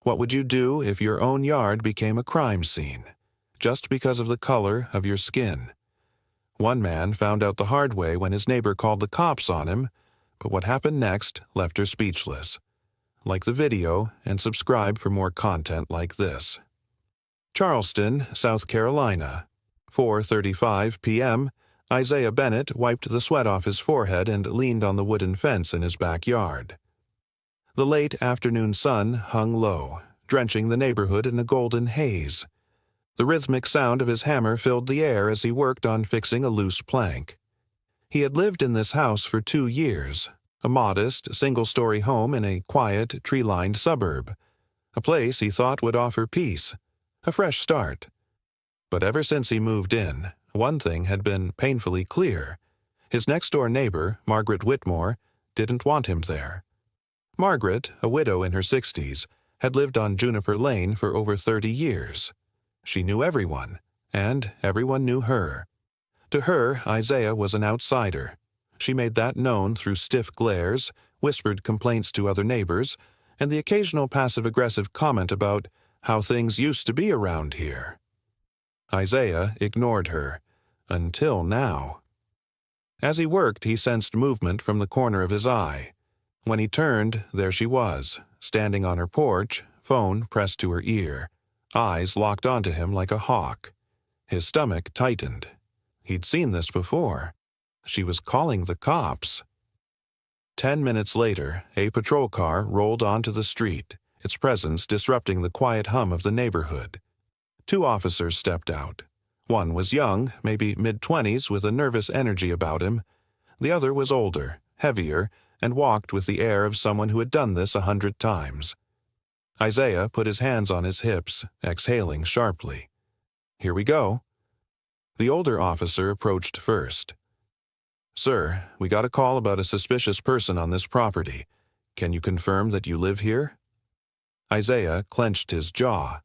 What would you do if your own yard became a crime scene, just because of the color of your skin? One man found out the hard way when his neighbor called the cops on him, but what happened next left her speechless. Like the video and subscribe for more content like this. Charleston, South Carolina. 4:35 p.m., Isaiah Bennett wiped the sweat off his forehead and leaned on the wooden fence in his backyard. The late afternoon sun hung low, drenching the neighborhood in a golden haze. The rhythmic sound of his hammer filled the air as he worked on fixing a loose plank. He had lived in this house for 2 years, a modest, single-story home in a quiet, tree-lined suburb, a place he thought would offer peace, a fresh start. But ever since he moved in, one thing had been painfully clear. His next-door neighbor, Margaret Whitmore, didn't want him there. Margaret, a widow in her 60s, had lived on Juniper Lane for over 30 years. She knew everyone, and everyone knew her. To her, Isaiah was an outsider. She made that known through stiff glares, whispered complaints to other neighbors, and the occasional passive-aggressive comment about how things used to be around here. Isaiah ignored her, until now. As he worked, he sensed movement from the corner of his eye. When he turned, there she was, standing on her porch, phone pressed to her ear, eyes locked onto him like a hawk. His stomach tightened. He'd seen this before. She was calling the cops. 10 minutes later, a patrol car rolled onto the street, its presence disrupting the quiet hum of the neighborhood. 2 officers stepped out. One was young, maybe mid-20s, with a nervous energy about him. The other was older, heavier, and walked with the air of someone who had done this 100 times. Isaiah put his hands on his hips, exhaling sharply. "Here we go." The older officer approached first. "Sir, we got a call about a suspicious person on this property. Can you confirm that you live here?" Isaiah clenched his jaw.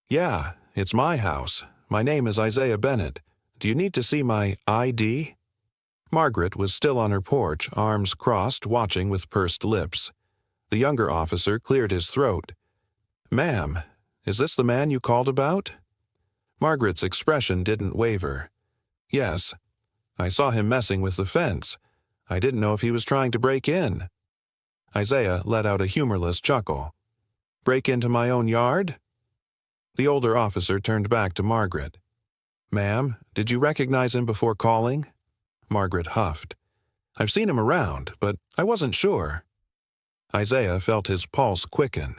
"Yeah, it's my house. My name is Isaiah Bennett. Do you need to see my ID?" Margaret was still on her porch, arms crossed, watching with pursed lips. The younger officer cleared his throat. "Ma'am, is this the man you called about?" Margaret's expression didn't waver. "Yes. I saw him messing with the fence. I didn't know if he was trying to break in." Isaiah let out a humorless chuckle. "Break into my own yard?" The older officer turned back to Margaret. "Ma'am, did you recognize him before calling?" Margaret huffed. "I've seen him around, but I wasn't sure." Isaiah felt his pulse quicken.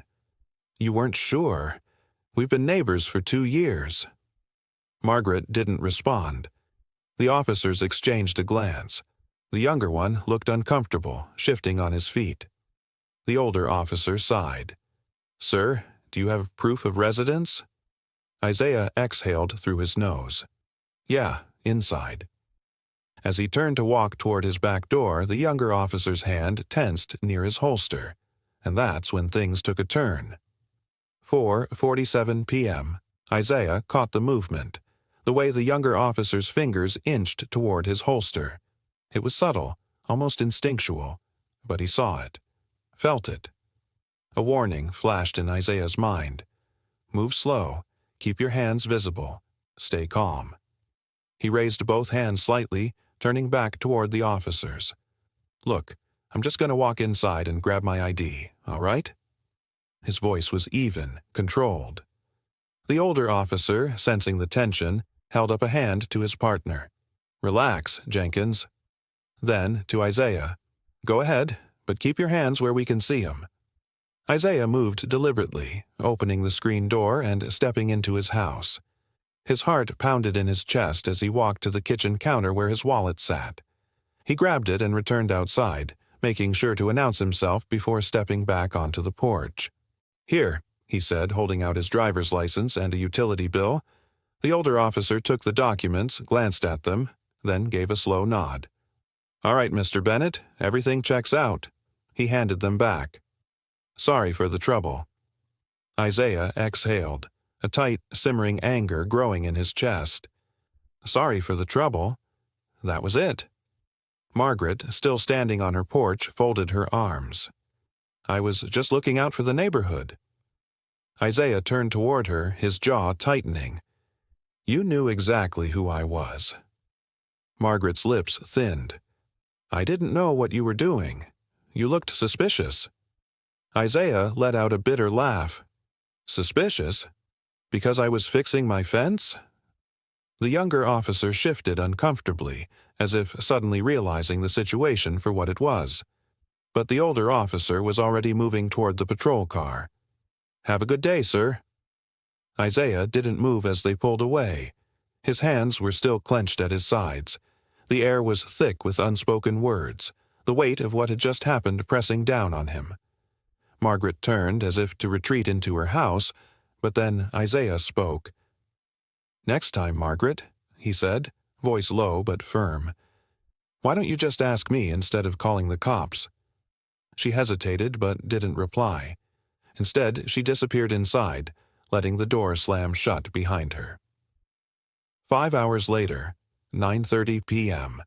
"You weren't sure? We've been neighbors for 2 years." Margaret didn't respond. The officers exchanged a glance. The younger one looked uncomfortable, shifting on his feet. The older officer sighed. "Sir, do you have proof of residence?" Isaiah exhaled through his nose. "Yeah, inside." As he turned to walk toward his back door, the younger officer's hand tensed near his holster, and that's when things took a turn. 4:47 p.m. Isaiah caught the movement, the way the younger officer's fingers inched toward his holster. It was subtle, almost instinctual, but he saw it, felt it. A warning flashed in Isaiah's mind. Move slow, keep your hands visible, stay calm. He raised both hands slightly, turning back toward the officers. "Look, I'm just going to walk inside and grab my ID, all right?" His voice was even, controlled. The older officer, sensing the tension, held up a hand to his partner. "Relax, Jenkins." Then, to Isaiah, "Go ahead, but keep your hands where we can see him." Isaiah moved deliberately, opening the screen door and stepping into his house. His heart pounded in his chest as he walked to the kitchen counter where his wallet sat. He grabbed it and returned outside, making sure to announce himself before stepping back onto the porch. "Here," he said, holding out his driver's license and a utility bill. The older officer took the documents, glanced at them, then gave a slow nod. "All right, Mr. Bennett, everything checks out." He handed them back. "Sorry for the trouble." Isaiah exhaled, a tight, simmering anger growing in his chest. Sorry for the trouble. That was it. Margaret, still standing on her porch, folded her arms. "I was just looking out for the neighborhood." Isaiah turned toward her, his jaw tightening. "You knew exactly who I was." Margaret's lips thinned. "I didn't know what you were doing. You looked suspicious." Isaiah let out a bitter laugh. "Suspicious? Because I was fixing my fence?" The younger officer shifted uncomfortably, as if suddenly realizing the situation for what it was. But the older officer was already moving toward the patrol car. "Have a good day, sir." Isaiah didn't move as they pulled away. His hands were still clenched at his sides. The air was thick with unspoken words, the weight of what had just happened pressing down on him. Margaret turned as if to retreat into her house, but then Isaiah spoke. "Next time, Margaret," he said, voice low but firm. "Why don't you just ask me instead of calling the cops?" She hesitated but didn't reply. Instead, she disappeared inside, letting the door slam shut behind her. 5 hours later, 9:30 p.m.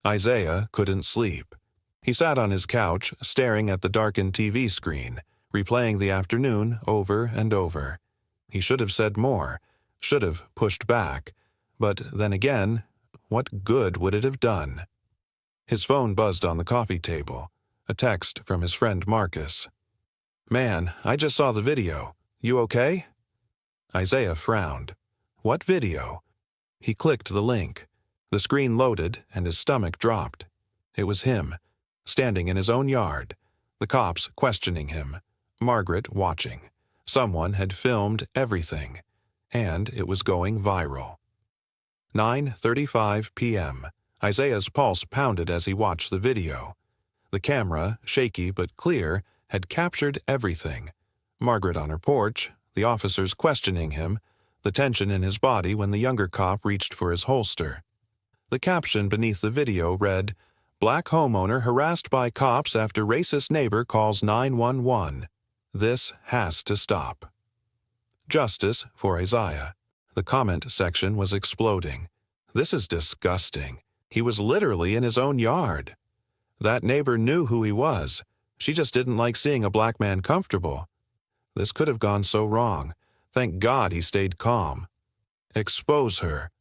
Isaiah couldn't sleep. He sat on his couch, staring at the darkened TV screen, replaying the afternoon over and over. He should have said more, should have pushed back, but then again, what good would it have done? His phone buzzed on the coffee table, a text from his friend Marcus. "Man, I just saw the video. You okay?" Isaiah frowned. "What video?" He clicked the link. The screen loaded, and his stomach dropped. It was him, standing in his own yard, the cops questioning him, Margaret watching. Someone had filmed everything, and it was going viral. 9:35 p.m. Isaiah's pulse pounded as he watched the video. The camera, shaky but clear, had captured everything. Margaret on her porch, the officers questioning him, the tension in his body when the younger cop reached for his holster. The caption beneath the video read, "Black homeowner harassed by cops after racist neighbor calls 911. This has to stop." Justice for Isaiah. The comment section was exploding. "This is disgusting. He was literally in his own yard. That neighbor knew who he was. She just didn't like seeing a black man comfortable. This could have gone so wrong. Thank God he stayed calm. Expose her.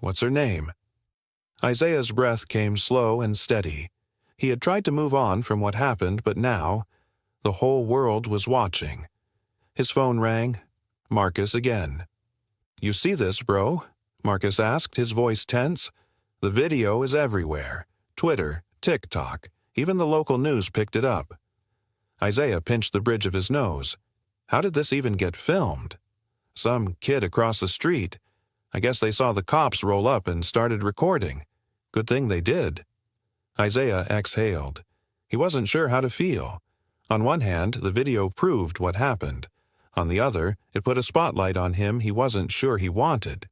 What's her name?" Isaiah's breath came slow and steady. He had tried to move on from what happened, but now, the whole world was watching. His phone rang. Marcus again. "You see this, bro?" Marcus asked, his voice tense. "The video is everywhere. Twitter, TikTok, even the local news picked it up." Isaiah pinched the bridge of his nose. How did this even get filmed? Some kid across the street. I guess they saw the cops roll up and started recording. Good thing they did. Isaiah exhaled. He wasn't sure how to feel. On one hand, the video proved what happened. On the other, it put a spotlight on him he wasn't sure he wanted.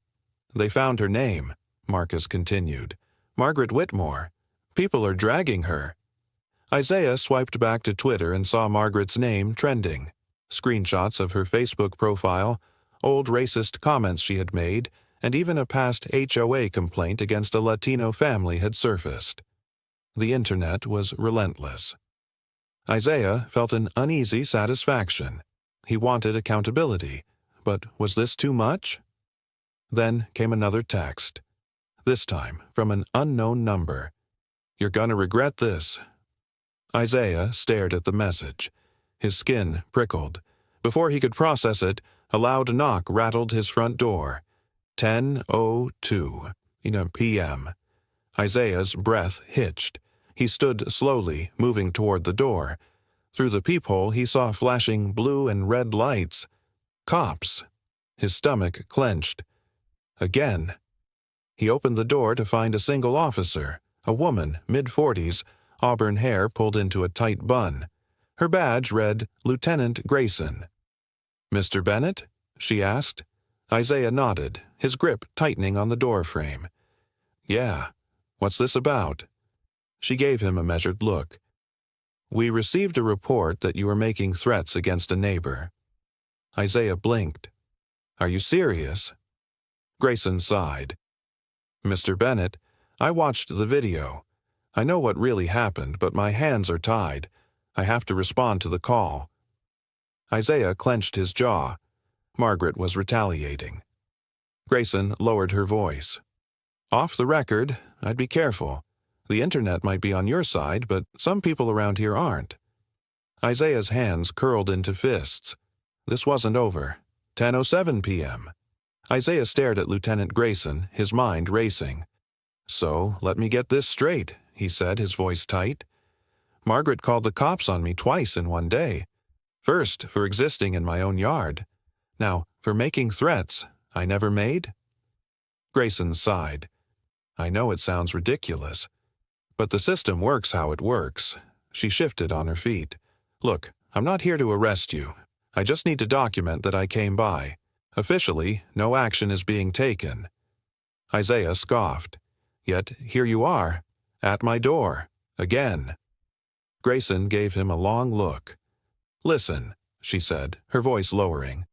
"They found her name," Marcus continued. "Margaret Whitmore. People are dragging her." Isaiah swiped back to Twitter and saw Margaret's name trending. Screenshots of her Facebook profile, old racist comments she had made, and even a past HOA complaint against a Latino family had surfaced. The internet was relentless. Isaiah felt an uneasy satisfaction. He wanted accountability, but was this too much? Then came another text, this time from an unknown number. "You're gonna regret this." Isaiah stared at the message. His skin prickled. Before he could process it, a loud knock rattled his front door. 10:02 p.m. Isaiah's breath hitched. He stood slowly, moving toward the door. Through the peephole he saw flashing blue and red lights. Cops. His stomach clenched. Again. He opened the door to find a single officer, a woman, mid-40s, auburn hair pulled into a tight bun. Her badge read Lieutenant Grayson. "Mr. Bennett?" she asked. Isaiah nodded, his grip tightening on the door frame. "Yeah. What's this about?" She gave him a measured look. "We received a report that you were making threats against a neighbor." Isaiah blinked. "Are you serious?" Grayson sighed. "Mr. Bennett, I watched the video. I know what really happened, but my hands are tied. I have to respond to the call." Isaiah clenched his jaw. Margaret was retaliating. Grayson lowered her voice. Off the record, I'd be careful. The internet might be on your side, but some people around here aren't. Isaiah's hands curled into fists. This wasn't over. 10:07 p.m. Isaiah stared at Lieutenant Grayson, his mind racing. So, let me get this straight, he said, his voice tight. Margaret called the cops on me twice in one day. First, for existing in my own yard. Now, for making threats I never made? Grayson sighed. I know it sounds ridiculous, but the system works how it works. She shifted on her feet. Look, I'm not here to arrest you. I just need to document that I came by. Officially, no action is being taken. Isaiah scoffed. Yet here you are, at my door, again. Grayson gave him a long look. Listen, she said, her voice lowering.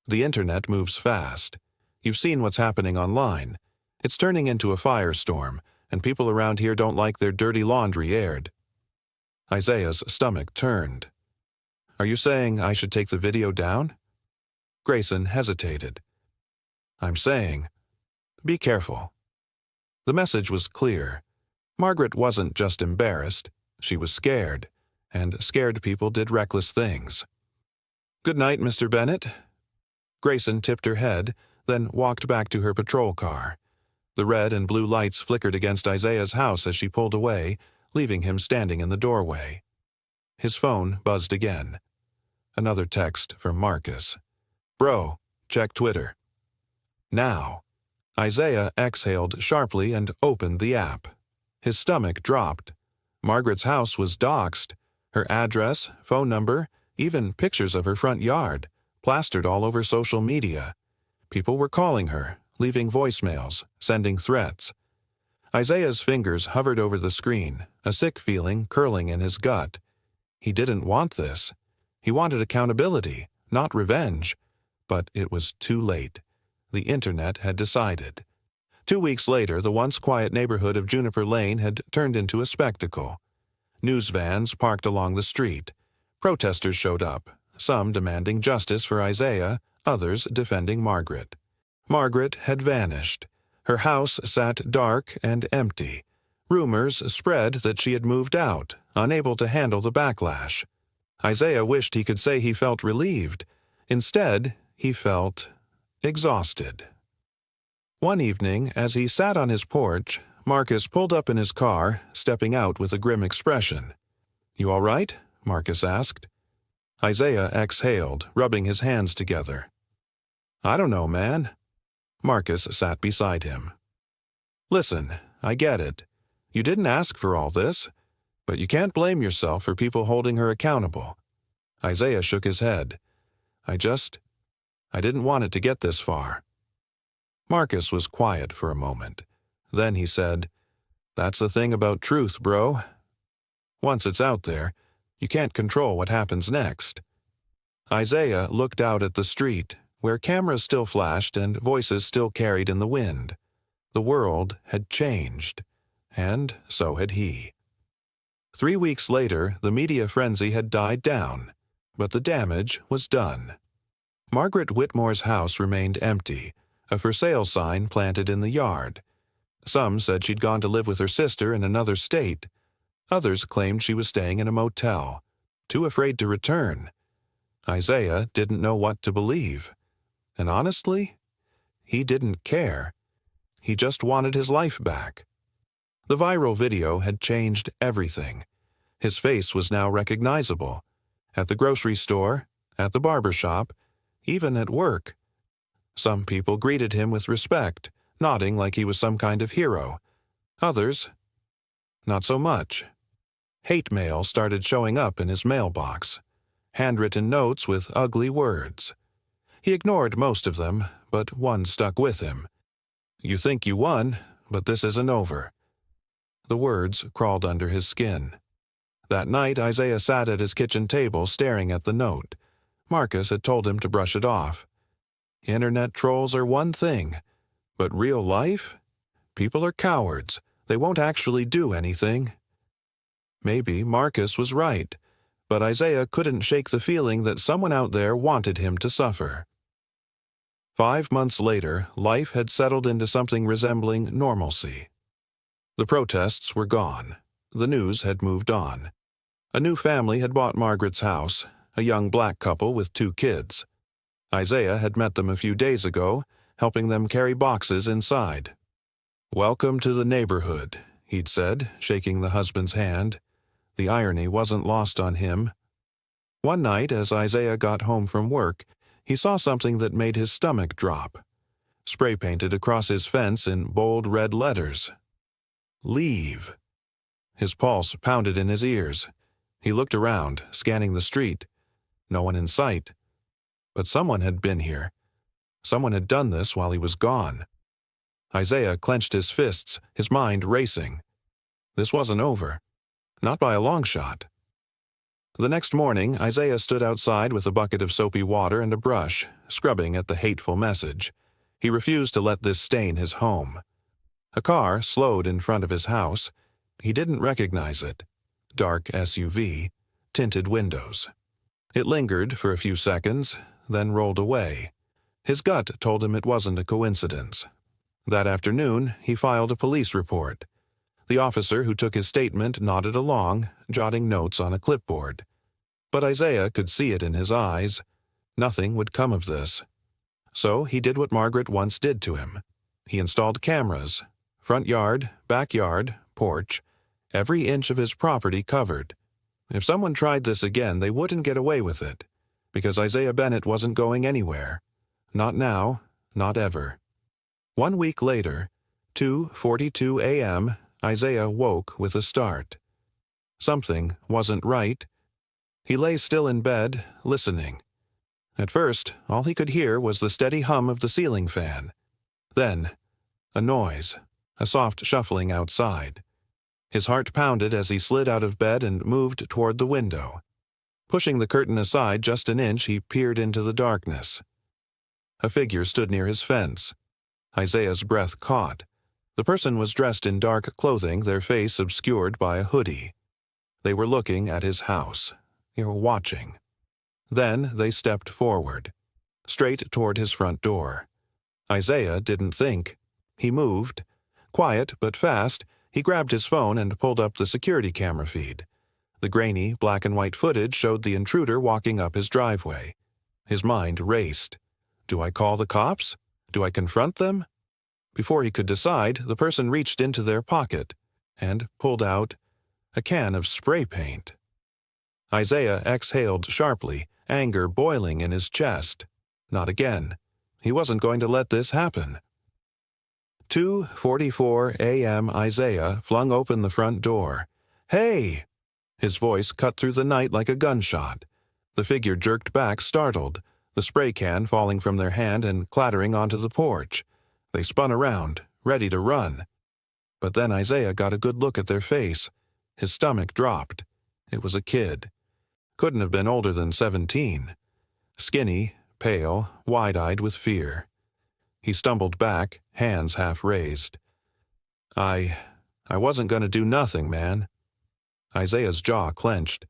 The internet moves fast. You've seen what's happening online. It's turning into a firestorm, and people around here don't like their dirty laundry aired. Isaiah's stomach turned. Are you saying I should take the video down? Grayson hesitated. I'm saying, be careful. The message was clear. Margaret wasn't just embarrassed, she was scared, and scared people did reckless things. Good night, Mr. Bennett. Grayson tipped her head, then walked back to her patrol car. The red and blue lights flickered against Isaiah's house as she pulled away, leaving him standing in the doorway. His phone buzzed again. Another text from Marcus. Bro, check Twitter. Now. Isaiah exhaled sharply and opened the app. His stomach dropped. Margaret's house was doxed. Her address, phone number, even pictures of her front yard, plastered all over social media. People were calling her, leaving voicemails, sending threats. Isaiah's fingers hovered over the screen, a sick feeling curling in his gut. He didn't want this. He wanted accountability, not revenge. But it was too late. The internet had decided. 2 weeks later, the once quiet neighborhood of Juniper Lane had turned into a spectacle. News vans parked along the street. Protesters showed up, some demanding justice for Isaiah, others defending Margaret. Margaret had vanished. Her house sat dark and empty. Rumors spread that she had moved out, unable to handle the backlash. Isaiah wished he could say he felt relieved. Instead, he felt exhausted. One evening, as he sat on his porch, Marcus pulled up in his car, stepping out with a grim expression. You all right? Marcus asked. Isaiah exhaled, rubbing his hands together. I don't know, man. Marcus sat beside him. Listen, I get it. You didn't ask for all this, but you can't blame yourself for people holding her accountable. Isaiah shook his head. I didn't want it to get this far. Marcus was quiet for a moment. Then he said, That's the thing about truth, bro. Once it's out there, you can't control what happens next. Isaiah looked out at the street, where cameras still flashed and voices still carried in the wind. The world had changed, and so had he. 3 weeks later, the media frenzy had died down, but the damage was done. Margaret Whitmore's house remained empty, a for sale sign planted in the yard. Some said she'd gone to live with her sister in another state. Others claimed she was staying in a motel, too afraid to return. Isaiah didn't know what to believe. And honestly, he didn't care. He just wanted his life back. The viral video had changed everything. His face was now recognizable. At the grocery store, at the barber shop, even at work. Some people greeted him with respect, nodding like he was some kind of hero. Others, not so much. Hate mail started showing up in his mailbox. Handwritten notes with ugly words. He ignored most of them, but one stuck with him. You think you won, but this isn't over. The words crawled under his skin. That night, Isaiah sat at his kitchen table staring at the note. Marcus had told him to brush it off. Internet trolls are one thing, but real life? People are cowards. They won't actually do anything. Maybe Marcus was right, but Isaiah couldn't shake the feeling that someone out there wanted him to suffer. 5 months later, life had settled into something resembling normalcy. The protests were gone. The news had moved on. A new family had bought Margaret's house, a young black couple with 2 kids. Isaiah had met them a few days ago, helping them carry boxes inside. "Welcome to the neighborhood," he'd said, shaking the husband's hand. The irony wasn't lost on him. One night, as Isaiah got home from work, he saw something that made his stomach drop. Spray-painted across his fence in bold red letters. "Leave." His pulse pounded in his ears. He looked around, scanning the street. No one in sight. But someone had been here. Someone had done this while he was gone. Isaiah clenched his fists, his mind racing. This wasn't over. Not by a long shot. The next morning, Isaiah stood outside with a bucket of soapy water and a brush, scrubbing at the hateful message. He refused to let this stain his home. A car slowed in front of his house. He didn't recognize it. Dark SUV, tinted windows. It lingered for a few seconds, then rolled away. His gut told him it wasn't a coincidence. That afternoon, he filed a police report. The officer who took his statement nodded along, jotting notes on a clipboard. But Isaiah could see it in his eyes. Nothing would come of this. So he did what Margaret once did to him. He installed cameras. Front yard, backyard, porch. Every inch of his property covered. If someone tried this again, they wouldn't get away with it. Because Isaiah Bennett wasn't going anywhere. Not now, not ever. 1 week later, 2:42 a.m., Isaiah woke with a start. Something wasn't right. He lay still in bed, listening. At first, all he could hear was the steady hum of the ceiling fan. Then, a noise, a soft shuffling outside. His heart pounded as he slid out of bed and moved toward the window. Pushing the curtain aside just an inch, he peered into the darkness. A figure stood near his fence. Isaiah's breath caught. The person was dressed in dark clothing, their face obscured by a hoodie. They were looking at his house. They were watching. Then they stepped forward, straight toward his front door. Isaiah didn't think. He moved. Quiet but fast, he grabbed his phone and pulled up the security camera feed. The grainy, black-and-white footage showed the intruder walking up his driveway. His mind raced. Do I call the cops? Do I confront them? Before he could decide, the person reached into their pocket and pulled out a can of spray paint. Isaiah exhaled sharply, anger boiling in his chest. Not again. He wasn't going to let this happen. 2:44 a.m. Isaiah flung open the front door. "Hey!" His voice cut through the night like a gunshot. The figure jerked back, startled, the spray can falling from their hand and clattering onto the porch. They spun around, ready to run. But then Isaiah got a good look at their face. His stomach dropped. It was a kid. Couldn't have been older than 17. Skinny, pale, wide-eyed with fear. He stumbled back, hands half raised. I wasn't going to do nothing, man." Isaiah's jaw clenched.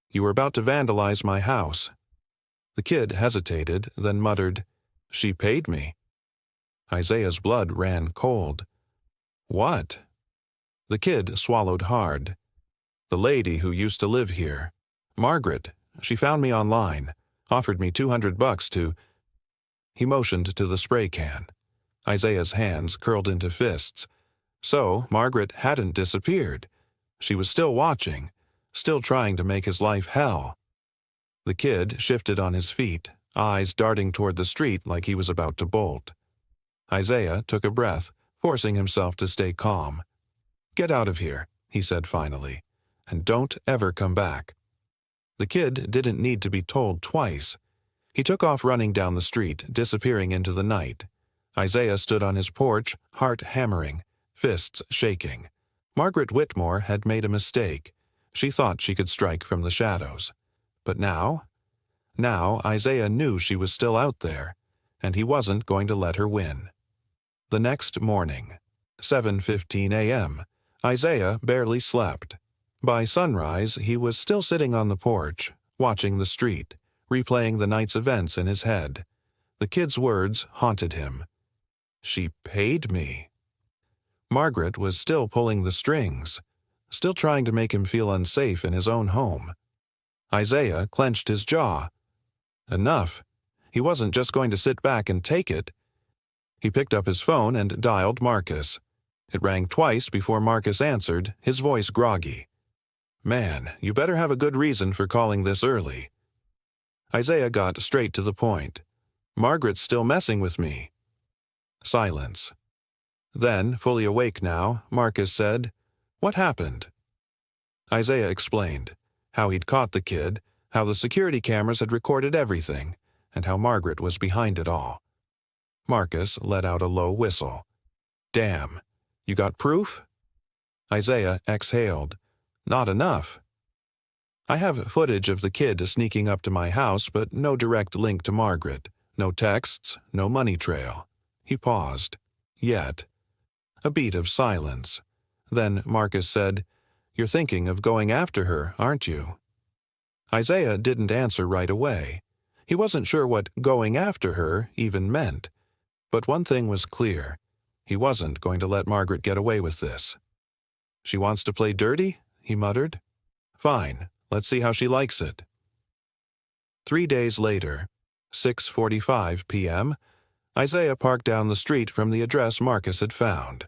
"You were about to vandalize my house." The kid hesitated, then muttered, "She paid me." Isaiah's blood ran cold. "What?" The kid swallowed hard. "The lady who used to live here. Margaret. She found me online. Offered me $200 to—" He motioned to the spray can. Isaiah's hands curled into fists. So Margaret hadn't disappeared. She was still watching, still trying to make his life hell. The kid shifted on his feet, eyes darting toward the street like he was about to bolt. Isaiah took a breath, forcing himself to stay calm. "Get out of here," he said finally, "and don't ever come back." The kid didn't need to be told twice. He took off running down the street, disappearing into the night. Isaiah stood on his porch, heart hammering, fists shaking. Margaret Whitmore had made a mistake. She thought she could strike from the shadows. But now? Now Isaiah knew she was still out there, and he wasn't going to let her win. The next morning, 7:15 a.m., Isaiah barely slept. By sunrise, he was still sitting on the porch, watching the street, replaying the night's events in his head. The kid's words haunted him. She paid me. Margaret was still pulling the strings, still trying to make him feel unsafe in his own home. Isaiah clenched his jaw. Enough. He wasn't just going to sit back and take it. He picked up his phone and dialed Marcus. It rang twice before Marcus answered, his voice groggy. Man, you better have a good reason for calling this early. Isaiah got straight to the point. Margaret's still messing with me. Silence. Then, fully awake now, Marcus said, What happened? Isaiah explained how he'd caught the kid, how the security cameras had recorded everything, and how Margaret was behind it all. Marcus let out a low whistle. Damn. You got proof? Isaiah exhaled. Not enough. I have footage of the kid sneaking up to my house, but no direct link to Margaret. No texts, no money trail. He paused. Yet. A beat of silence. Then Marcus said, You're thinking of going after her, aren't you? Isaiah didn't answer right away. He wasn't sure what going after her even meant. But one thing was clear. He wasn't going to let Margaret get away with this. She wants to play dirty? He muttered. Fine, let's see how she likes it. 3 days later, 6:45 p.m., Isaiah parked down the street from the address Marcus had found.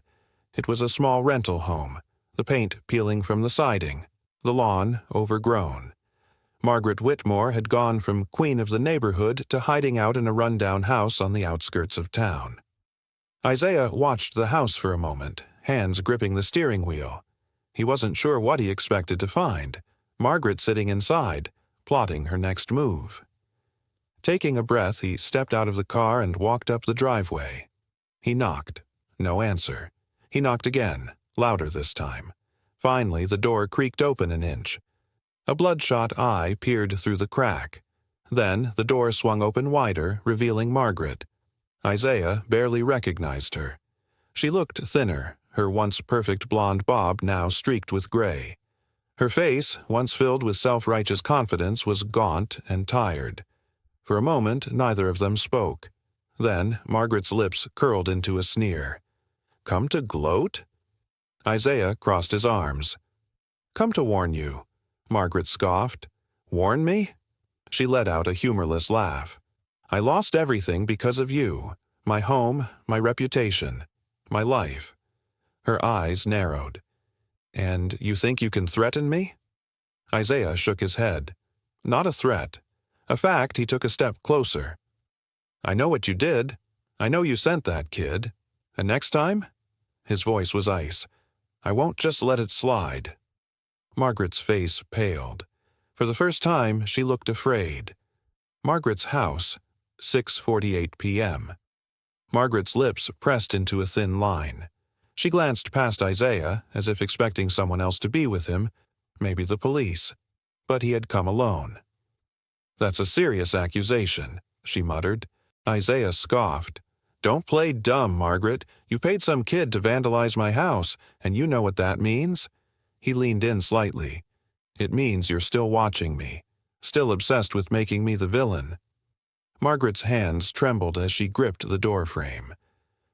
It was a small rental home, the paint peeling from the siding, the lawn overgrown. Margaret Whitmore had gone from queen of the neighborhood to hiding out in a rundown house on the outskirts of town. Isaiah watched the house for a moment, hands gripping the steering wheel. He wasn't sure what he expected to find. Margaret sitting inside, plotting her next move. Taking a breath, he stepped out of the car and walked up the driveway. He knocked. No answer. He knocked again, louder this time. Finally, the door creaked open an inch. A bloodshot eye peered through the crack. Then the door swung open wider, revealing Margaret. Isaiah barely recognized her. She looked thinner, her once perfect blonde bob now streaked with gray. Her face, once filled with self-righteous confidence, was gaunt and tired. For a moment, neither of them spoke. Then Margaret's lips curled into a sneer. Come to gloat? Isaiah crossed his arms. Come to warn you, Margaret scoffed. Warn me? She let out a humorless laugh. I lost everything because of you. My home, my reputation, my life. Her eyes narrowed. And you think you can threaten me? Isaiah shook his head. Not a threat. A fact, he took a step closer. I know what you did. I know you sent that kid. And next time? His voice was ice. I won't just let it slide. Margaret's face paled. For the first time, she looked afraid. Margaret's house, 6:48 p.m. Margaret's lips pressed into a thin line. She glanced past Isaiah, as if expecting someone else to be with him, maybe the police. But he had come alone. That's a serious accusation, she muttered. Isaiah scoffed. Don't play dumb, Margaret. You paid some kid to vandalize my house, and you know what that means? He leaned in slightly. It means you're still watching me, still obsessed with making me the villain. Margaret's hands trembled as she gripped the doorframe.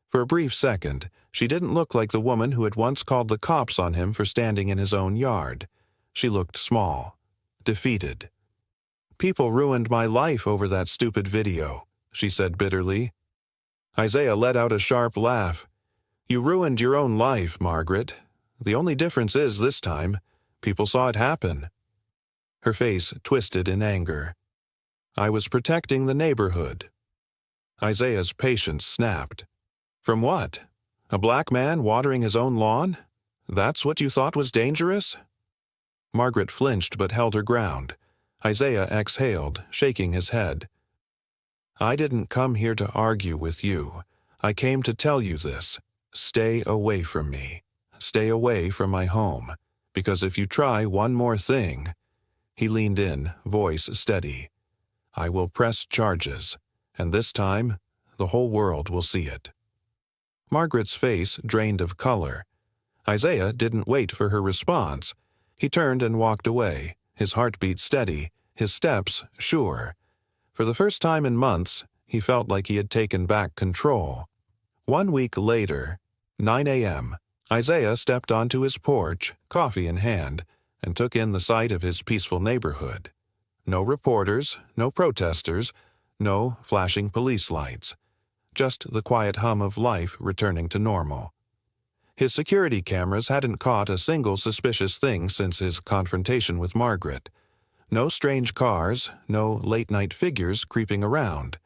For a brief second, she didn't look like the woman who had once called the cops on him for standing in his own yard. She looked small, defeated. People ruined my life over that stupid video, she said bitterly. Isaiah let out a sharp laugh. You ruined your own life, Margaret. The only difference is, this time, people saw it happen. Her face twisted in anger. I was protecting the neighborhood. Isaiah's patience snapped. From what? A black man watering his own lawn? That's what you thought was dangerous? Margaret flinched but held her ground. Isaiah exhaled, shaking his head. I didn't come here to argue with you. I came to tell you this. Stay away from me. Stay away from my home. Because if you try one more thing— He leaned in, voice steady. I will press charges, and this time, the whole world will see it. Margaret's face drained of color. Isaiah didn't wait for her response. He turned and walked away, his heartbeat steady, his steps sure. For the first time in months, He felt like he had taken back control. 1 week later, 9 a.m., Isaiah stepped onto his porch, coffee in hand, and took in the sight of his peaceful neighborhood. No reporters, no protesters, no flashing police lights. Just the quiet hum of life returning to normal. His security cameras hadn't caught a single suspicious thing since his confrontation with Margaret. No strange cars, no late-night figures creeping around.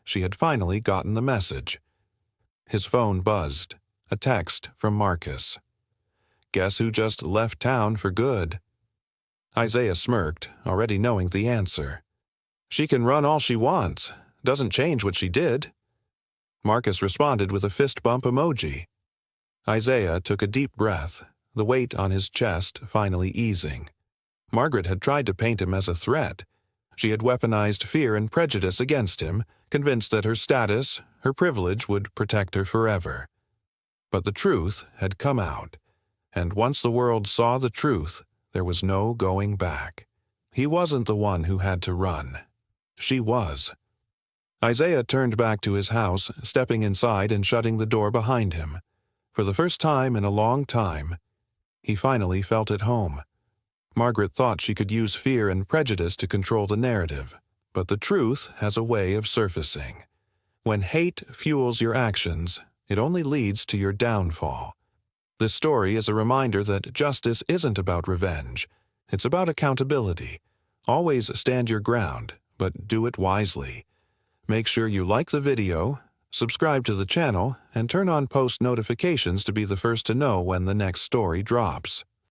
She had finally gotten the message. His phone buzzed. A text from Marcus. Guess who just left town for good? Isaiah smirked, already knowing the answer. She can run all she wants. Doesn't change what she did. Marcus responded with a fist bump emoji. Isaiah took a deep breath, the weight on his chest finally easing. Margaret had tried to paint him as a threat. She had weaponized fear and prejudice against him, convinced that her status, her privilege would protect her forever. But the truth had come out, and once the world saw the truth, there was no going back. He wasn't the one who had to run. She was. Isaiah turned back to his house, stepping inside and shutting the door behind him. For the first time in a long time, he finally felt at home. Margaret thought she could use fear and prejudice to control the narrative, but the truth has a way of surfacing. When hate fuels your actions, it only leads to your downfall. This story is a reminder that justice isn't about revenge. It's about accountability. Always stand your ground, but do it wisely. Make sure you like the video, subscribe to the channel, and turn on post notifications to be the first to know when the next story drops.